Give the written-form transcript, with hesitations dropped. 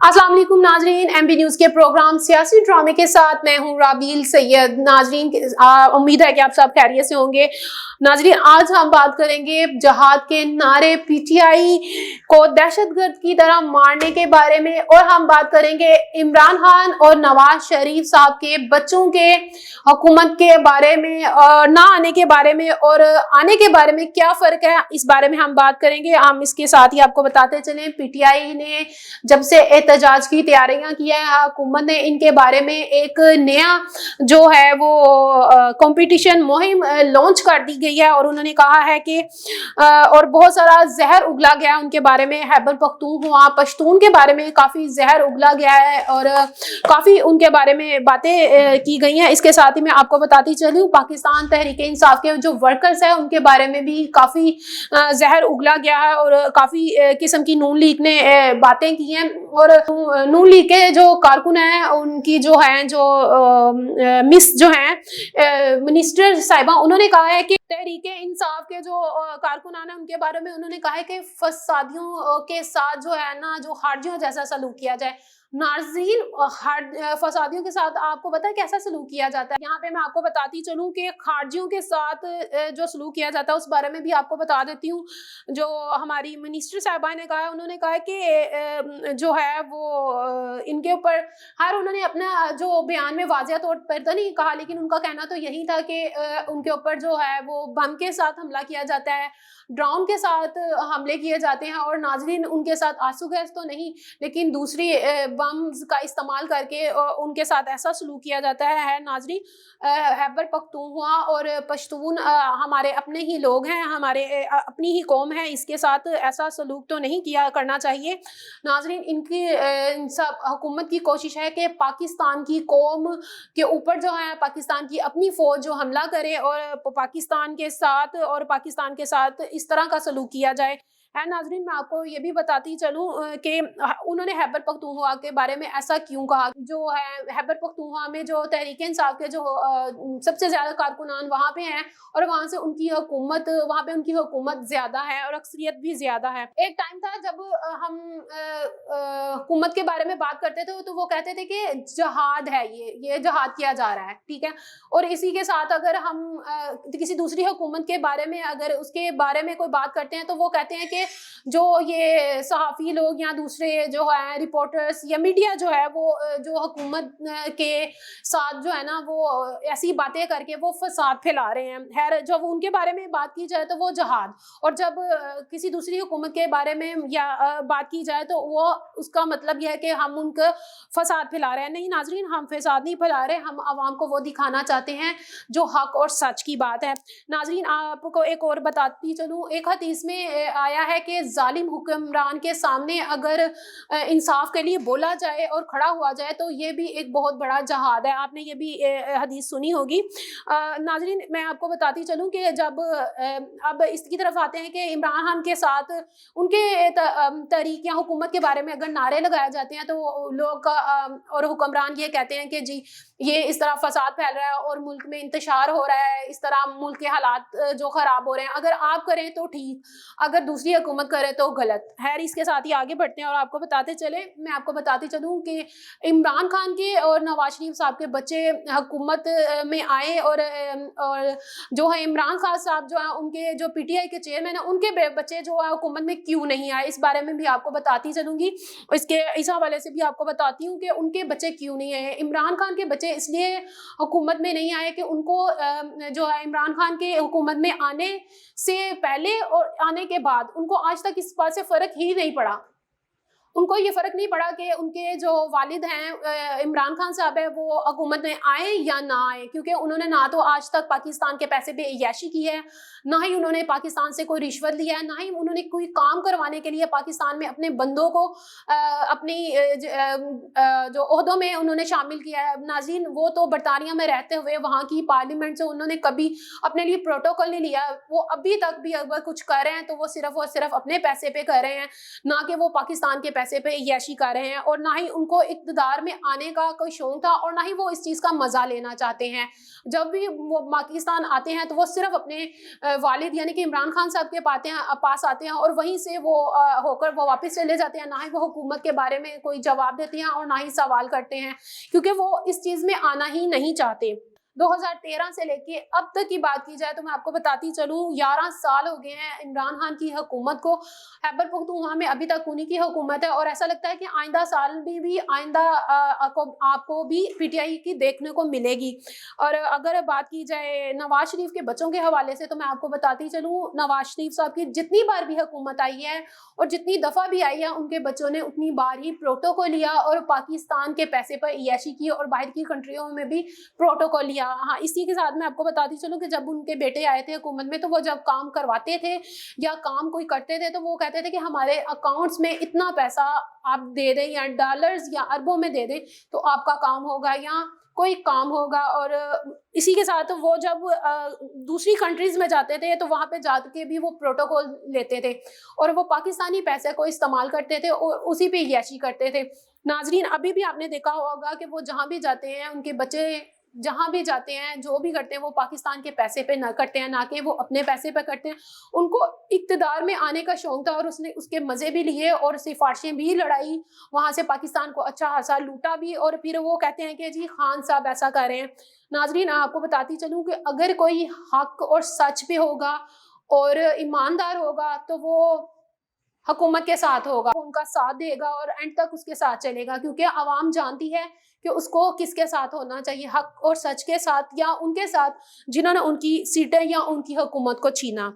अस्सलाम वालेकुम नाजरीन, एमबी न्यूज के प्रोग्राम सियासी ड्रामे के साथ मैं हूं राबील सैयद। नाजरीन, उम्मीद है कि आप सब खैरियत से होंगे। नाजरीन, आज हम बात करेंगे जहाद के नारे, पीटीआई को दहशतगर्द की तरह मारने के बारे में, और हम बात करेंगे इमरान खान और नवाज शरीफ साहब के बच्चों के हुकूमत के बारे में, ना आने के बारे में और आने के बारे में क्या फर्क है, इस बारे में हम बात करेंगे। हम इसके साथ ही आपको बताते चलें, पीटीआई ने जब से एहतजाज की तैयारियां की है, हुकूमत ने इनके बारे में एक नया जो है वो कंपटीशन मुहिम लॉन्च कर दी गई है, और उन्होंने कहा है कि और बहुत सारा जहर उगला गया उनके बारे में। खैबर पख्तूनख्वा पश्तून के बारे में काफी जहर उगला गया है और काफी उनके बारे में बातें की गई हैं। इसके साथ ही मैं आपको बताती चलूं, पाकिस्तान तहरीक इंसाफ के जो वर्कर्स हैं उनके बारे में भी काफी जहर उगला गया है, और काफी किस्म की नून लीग ने बातें की हैं। और नून लीग के जो कारकुन हैं उनकी जो है जो मिस जो है मिनिस्टर साहिबा, उन्होंने कहा है कि तहरीक इंसाफ के जो कारकुन हैं उनके बारे में उन्होंने कहा है कि फसादियों के साथ जो है ना, जो हार्जियों जैसा सलूक किया जाए। नाज़रीन, फसादियों के साथ आपको पता है कैसा सलूक किया जाता है? यहाँ पे मैं आपको बताती चलूँ कि खारजियों के साथ जो सलूक किया जाता है उस बारे में भी आपको बता देती हूँ। जो हमारी मिनिस्टर साहिबा ने कहा है, उन्होंने कहा है कि जो है वो इनके ऊपर उन्होंने अपना जो बयान में वाज़िया तौर पर तो नहीं कहा, लेकिन उनका कहना तो यही था कि उनके ऊपर जो है वो बम के साथ हमला किया जाता है, ड्रोन के साथ हमले किए जाते हैं, और नाजरीन उनके साथ आंसू गैस तो नहीं लेकिन दूसरी बम्स का इस्तेमाल करके उनके साथ ऐसा सलूक किया जाता है। नाजरीन, खैबर पख्तूनख्वा और पश्तून हमारे अपने ही लोग हैं, हमारे अपनी ही कौम है, इसके साथ ऐसा सलूक तो नहीं किया करना चाहिए। नाजरीन, इनकी सब हुकूमत की कोशिश है कि पाकिस्तान की कौम के ऊपर जो है पाकिस्तान की अपनी फौज जो हमला करे और पाकिस्तान के साथ इस तरह का सलूक किया जाए। नाजरीन, मैं आपको ये भी बताती चलूं कि उन्होंने खैबर पख्तूनख्वा के बारे में ऐसा क्यों कहा। जो है खैबर पख्तूनख्वा में जो तहरीक इंसाफ के जो सबसे ज्यादा कारकुनान वहाँ पे हैं, और वहाँ से उनकी हुकूमत, वहाँ पे उनकी हुकूमत ज्यादा है और अक्सरियत भी ज्यादा है। एक टाइम था जब हम हुकूमत के बारे में बात करते थे तो वो कहते थे कि जहाद है, ये जहाद किया जा रहा है, ठीक है। और इसी के साथ अगर हम किसी दूसरी हुकूमत के बारे में अगर उसके बारे में कोई बात करते हैं तो वो कहते हैं कि जो ये सहाफ़ी लोग या दूसरे जो है रिपोर्टर्स या मीडिया जो है वो जो हुकूमत के साथ जो है ना वो ऐसी बातें करके वो फसाद फैला रहे हैं। खैर, जब उनके बारे में बात की जाए तो वो जहाद, और जब किसी दूसरी हुकूमत के बारे में या बात की जाए तो वो उसका मतलब यह है कि हम उनका फसाद फैला रहे हैं। नहीं नाजरीन, हम फसाद नहीं फैला रहे, हम आवाम को वो दिखाना चाहते हैं जो हक और सच की बात है। नाजरीन, आपको एक और बताती चलूँ, एक हदीस में आया है कि जालिम हुक्मरान के सामने अगर इंसाफ के लिए बोला जाए और खड़ा हुआ जाए तो ये भी एक बहुत बड़ा जहाद है। आपने ये भी हदीस सुनी होगी। नाजरीन, मैं आपको बताती चलूँ कि जब अब इसकी तरफ आते हैं कि इमरान खान के साथ उनके तहरीक या हुकूमत के बारे में अगर नारे लगाए जाते हैं तो लोग और हुक्मरान ये कहते हैं कि जी ये इस तरह फसाद फैल रहा है और मुल्क में इंतशार हो रहा है, इस तरह मुल्क के हालात जो खराब हो रहे हैं, अगर आप करें तो ठीक, अगर दूसरी हुकूमत करे तो गलत। खैर, इसके साथ ही आगे बढ़ते हैं और आपको बताते चले, मैं आपको बताती चलूँ कि इमरान खान के और नवाज शरीफ साहब के बच्चे हुकूमत में आए, और जो है इमरान खान साहब जो है उनके जो पीटीआई के चेयरमैन है उनके बच्चे जो है हुकूमत में क्यों नहीं आए, इस बारे में भी आपको बताती चलूँगी। इस हवाले से भी आपको बताती हूँ कि उनके बच्चे क्यों नहीं आए। इमरान खान के बच्चे इसलिए हुकूमत में नहीं आए कि उनको जो है इमरान खान के हुकूमत में आने से पहले और आने के बाद उनको आज तक इस बात से फर्क ही नहीं पड़ा। उनको ये फर्क नहीं पड़ा कि उनके जो वालिद हैं इमरान खान साहब है वो हुकूमत में आए या ना आए, क्योंकि उन्होंने ना तो आज तक पाकिस्तान के पैसे पे अय्याशी की है, ना ही उन्होंने पाकिस्तान से कोई रिश्वत लिया है, ना ही उन्होंने कोई काम करवाने के लिए पाकिस्तान में अपने बंदों को अपनी जो ओहदों में उन्होंने शामिल किया है। नाज़रीन, वो तो बरतानिया में रहते हुए वहाँ की पार्लियामेंट से उन्होंने कभी अपने लिए प्रोटोकॉल नहीं लिया। वो अभी तक भी अगर कुछ कर रहे हैं तो वो सिर्फ अपने पैसे पे कर रहे हैं, ना कि वो पाकिस्तान के पैसे पे यैशी कर रहे हैं, और ना ही उनको इक़्तिदार में आने का कोई शौक था, और ना ही वो इस चीज़ का मज़ा लेना चाहते हैं। जब भी वो पाकिस्तान आते हैं तो वो सिर्फ अपने वालिद यानी कि इमरान खान साहब के पास आते हैं, और वहीं से वो होकर वो वापस चले जाते हैं। ना ही वो हुकूमत के बारे में कोई जवाब देते हैं और ना ही सवाल करते हैं, क्योंकि वो इस चीज़ में आना ही नहीं चाहते। 2013 से लेके अब तक की बात की जाए तो मैं आपको बताती चलूं, 11 साल हो गए हैं इमरान खान की हुकूमत को। खैबर पख्तूनख्वा में अभी तक उन्हीं की हुकूमत है, और ऐसा लगता है कि आइंदा साल में भी आइंदा आपको भी पीटीआई की देखने को मिलेगी। और अगर बात की जाए नवाज शरीफ के बच्चों के हवाले से, तो मैं आपको बताती चलूँ, नवाज शरीफ साहब की जितनी बार भी हुकूमत आई है और जितनी दफ़ा भी आई है, उनके बच्चों ने उतनी बार ही प्रोटोकॉल लिया और पाकिस्तान के पैसे पर इयाशी की, और बाहर की कंट्रियों में भी प्रोटोकॉल लिया। हाँ, इसी के साथ मैं आपको बताती चलूँ कि जब उनके बेटे आए थे हुकूमत में, तो वो जब काम करवाते थे या काम कोई करते थे, तो वो कहते थे कि हमारे अकाउंट्स में इतना पैसा आप दे दें, या डॉलर्स या अरबों में दे दें, तो आपका काम होगा या कोई काम होगा। और इसी के साथ वो जब दूसरी कंट्रीज में जाते थे, तो वहाँ पे जाके भी वो प्रोटोकॉल लेते थे, और वो पाकिस्तानी पैसे को इस्तेमाल करते थे और उसी पे यैशी करते थे। नाजरीन, अभी भी आपने देखा होगा कि वो जहाँ भी जाते हैं, उनके बच्चे जहाँ भी जाते हैं, जो भी करते हैं, वो पाकिस्तान के पैसे पे ना करते हैं, ना कि वो अपने पैसे पे करते हैं। उनको इक़्तिदार में आने का शौक था, और उसने उसके मज़े भी लिए और सिफारिशें भी लड़ाई, वहाँ से पाकिस्तान को अच्छा खासा लूटा भी, और फिर वो कहते हैं कि जी खान साहब ऐसा कर रहे हैं। नाजरीन, आपको बताती चलूँ कि अगर कोई हक और सच पे होगा और ईमानदार होगा, तो वो हुकूमत के साथ होगा, उनका साथ देगा और एंड तक उसके साथ चलेगा, क्योंकि आवाम जानती है कि उसको किसके साथ होना चाहिए, हक और सच के साथ, या उनके साथ जिन्होंने उनकी सीटें या उनकी हुकूमत को छीना।